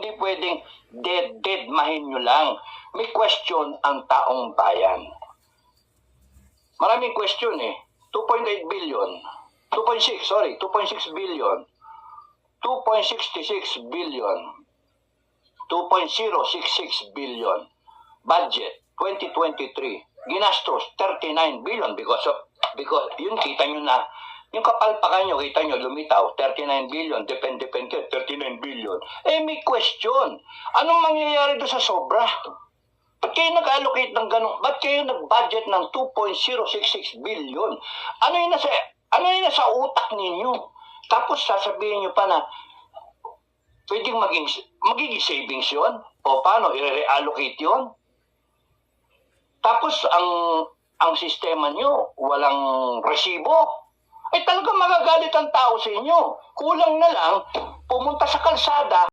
Hindi pwedeng dead-mahin nyo lang. May question ang taong bayan. Maraming question eh. 2.8 billion. 2.6 billion. 2.66 billion. 2.066 billion. Budget 2023. Ginastos 39 billion because yun kita nyo na yung kapalpakan nyo, kita nyo, lumitaw, 39 billion, depende, 39 billion. Eh, may question. Anong mangyayari doon sa sobra? Ba't kayo nag-allocate ng ganun? Ba't kayo nag-budget ng 2.066 billion? Ano yung nasa utak ninyo? Tapos sasabihin nyo pa na, pwedeng magiging savings yun? O paano? I-reallocate yun? Tapos, ang sistema nyo, walang resibo. Ay talaga magagalit ang tao sa inyo. Kulang na lang, pumunta sa kalsada,